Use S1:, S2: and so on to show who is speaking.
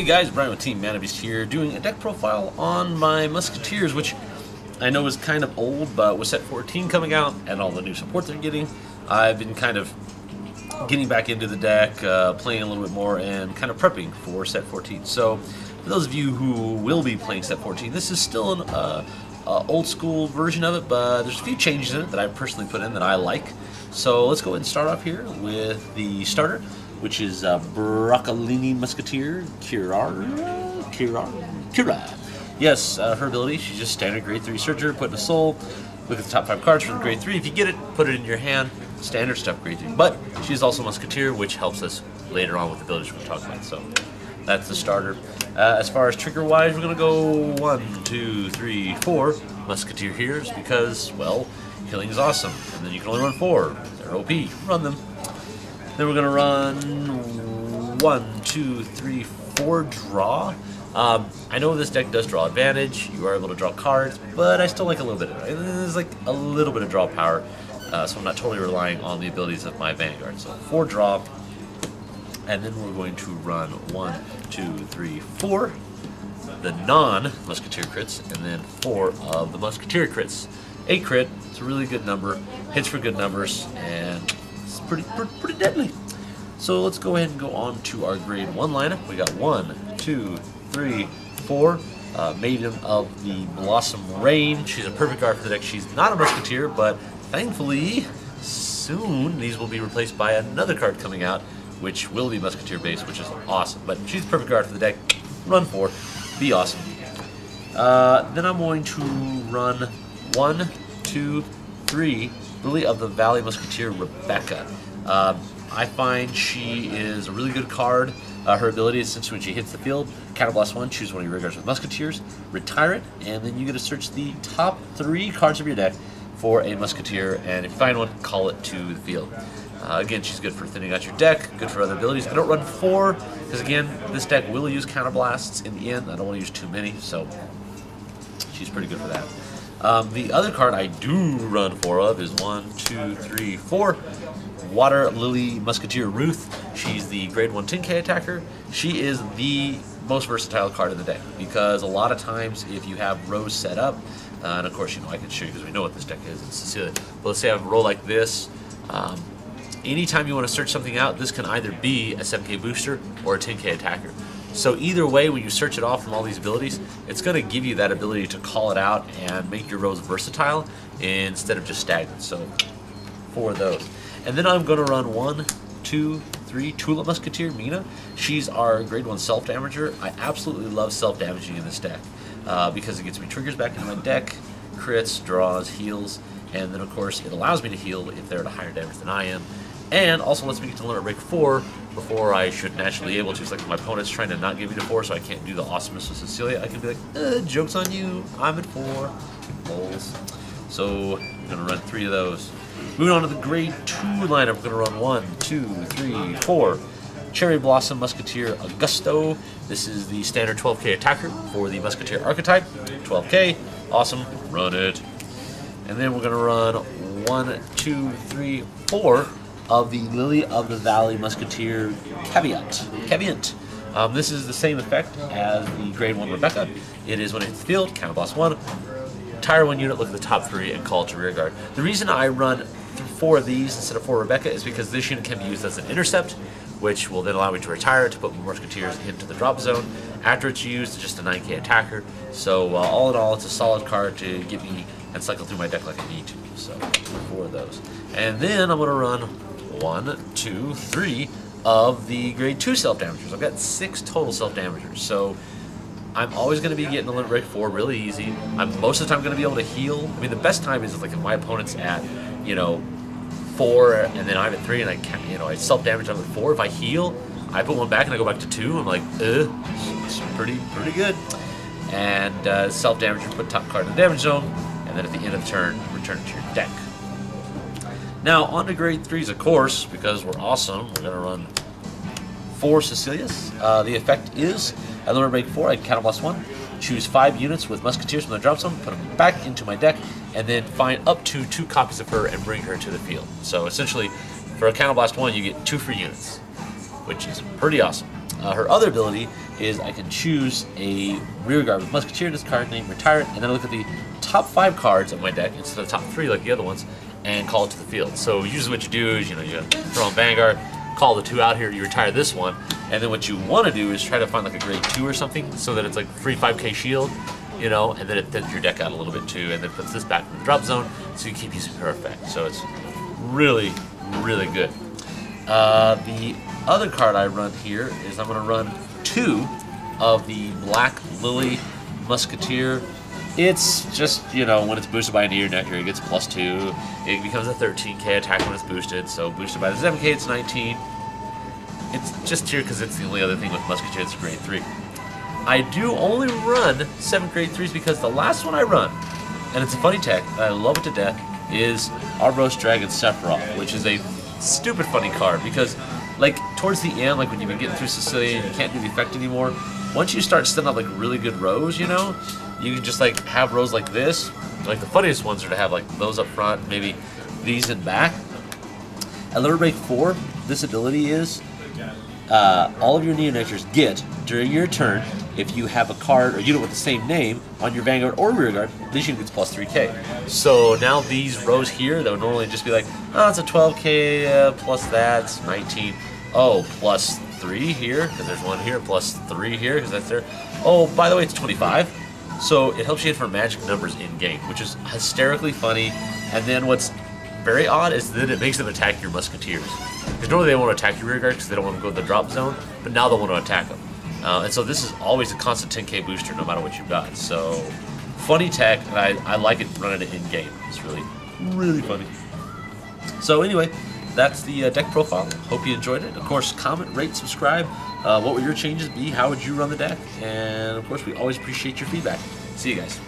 S1: Hey guys, Brian with Team Manabeast here, doing a deck profile on my Musketeers, which I know is kind of old, but with set 14 coming out and all the new support they're getting, I've been kind of getting back into the deck, playing a little bit more, and kind of prepping for set 14. So, for those of you who will be playing set 14, this is still an old school version of it, but there's a few changes in it that I personally put in that I like. So let's go ahead and start off here with the starter, which is Broccolini Musketeer, Kirah. Yes, her ability, she's just standard grade 3 searcher, put in a soul, look at the top 5 cards from grade 3. If you get it, put it in your hand, standard stuff grade 3. But she's also Musketeer, which helps us later on with the abilities we're going to talk about. So that's the starter. As far as trigger wise, we're going to go 1, 2, 3, 4 Musketeer here, because, well, healing is awesome. And then you can only run 4. They're OP. Run them. Then we're going to run 1, 2, 3, 4 draw. I know this deck does draw advantage. You are able to draw cards, but I still like a little bit of it. There's like a little bit of draw power, so I'm not totally relying on the abilities of my Vanguard. So 4 draw, and then we're going to run 1, 2, 3, 4, the non-Musketeer crits, and then 4 of the Musketeer crits. 8 crit, it's a really good number, hits for good numbers, and it's pretty deadly. So let's go ahead and go on to our grade 1 lineup. We got 1, 2, 3, 4. Maiden of the Blossom Rain. She's a perfect card for the deck. She's not a Musketeer, but thankfully, soon these will be replaced by another card coming out, which will be Musketeer based, which is awesome. But she's a perfect card for the deck. Run 4. Be awesome. Then I'm going to run 1, 2, 3. Lily of the Valley Musketeer, Rebecca. I find she is a really good card. Her ability is since when she hits the field, counterblast 1, choose one of your regulars with Musketeers, retire it, and then you get to search the top 3 cards of your deck for a Musketeer, and if you find one, call it to the field. Again, she's good for thinning out your deck, good for other abilities. I don't run 4, because again, this deck will use counterblasts in the end. I don't want to use too many, so she's pretty good for that. The other card I do run 4 of is 1, 2, 3, 4. Water Lily Musketeer Ruth. She's the grade 1 10k attacker. She is the most versatile card in the deck, because a lot of times if you have rows set up, and of course, you know, I can show you because we know what this deck is, it's Cecilia, but let's say I have a row like this, anytime you want to search something out, this can either be a 7k booster or a 10k attacker. So either way, when you search it off from all these abilities, it's going to give you that ability to call it out and make your rows versatile instead of just stagnant. So 4 of those. And then I'm going to run 1, 2, 3 Tulip Musketeer, Mina. She's our grade 1 self-damager. I absolutely love self-damaging in this deck because it gets me triggers back into my deck, crits, draws, heals, and then of course it allows me to heal if they're at a higher damage than I am, and also lets me get to limit break 4 before I should naturally be able to. It's like my opponent's trying to not give me to 4, so I can't do the awesomeness with Cecilia. I can be like, joke's on you, I'm at 4. Lulz. So I'm going to run 3 of those. Moving on to the grade 2 lineup, we're going to run 1, 2, 3, 4. Cherry Blossom Musketeer Augusto. This is the standard 12k attacker for the Musketeer archetype. 12k, awesome, run it. And then we're going to run 1, 2, 3, 4 of the Lily of the Valley Musketeer Kaivant. This is the same effect as the grade 1 Rebecca. It is when it hits the field, counterblast 1. Tire 1 unit, look at the top 3, and call it to rear guard. The reason I run 4 of these instead of 4 Rebecca is because this unit can be used as an intercept, which will then allow me to retire to put more Musketeers into the drop zone. After it's used, it's just a 9k attacker. So all in all, it's a solid card to get me and cycle through my deck like I need to. So 4 of those. And then I'm going to run 1, 2, 3 of the grade 2 self-damagers. I've got 6 total self-damagers. So I'm always going to be getting the limit break 4 really easy. I'm most of the time going to be able to heal. I mean, the best time is like if my opponent's at, 4 and then I'm at 3 and I can't, I self-damage them at 4. If I heal, I put 1 back and I go back to 2. I'm like, it's pretty good. And self-damage, you put top card in the damage zone, and then at the end of the turn, return it to your deck. Now, on to grade 3s, of course, because we're awesome. We're going to run 4 Cecilias. The effect is, at limit break 4, I counterblast 1, choose 5 units with Musketeers from the drop zone, put them back into my deck, and then find up to 2 copies of her and bring her to the field. So essentially, for a counterblast 1, you get 2 free units, which is pretty awesome. Her other ability is I can choose a rearguard with Musketeer in this card name, retire it, and then I look at the top 5 cards of my deck instead of the top 3 like the other ones, and call it to the field. So usually what you do is, you throw on Vanguard, call the 2 out here, you retire this one, and then what you want to do is try to find like a grade 2 or something, so that it's like free 5k shield, and then it thins your deck out a little bit too, and then puts this back in the drop zone, so you keep using her effect. So it's really, really good. The other card I run here is I'm going to run 2 of the Black Lily Musketeer. It's just, when it's boosted by a Neo Nectar, it gets +2. It becomes a 13k attack when it's boosted, so boosted by the 7k, it's 19. It's just here because it's the only other thing with Musketeer that's a grade 3. I do only run 7 grade 3s because the last one I run, and it's a funny tech, and I love it to death, is Arboros Dragon Sephirot, which is a stupid funny card because, like, towards the end, like when you've been getting through Cecilia and you can't do the effect anymore, once you start setting up like really good rows, you can just like have rows like this. Like the funniest ones are to have like those up front, maybe these in back. At level break 4, this ability is all of your Neo Nectars get during your turn if you have a card or unit with the same name on your Vanguard or Rearguard, this unit gets +3k. So now these rows here that would normally just be like, oh, it's a 12k plus that, it's 19. Oh, +3 here, because there's one here, +3 here, because that's there. Oh, by the way, it's 25. So it helps you hit for magic numbers in-game, which is hysterically funny. And then what's very odd is that it makes them attack your Musketeers. Because normally they won't attack your Rearguard because they don't want to go to the drop zone, but now they'll want to attack them. And so this is always a constant 10k booster no matter what you've got. So funny tech, and I like it running it in-game. It's really, really funny. So anyway, that's the deck profile. Hope you enjoyed it. Of course, comment, rate, subscribe. What would your changes be? How would you run the deck? And of course, we always appreciate your feedback. See you guys.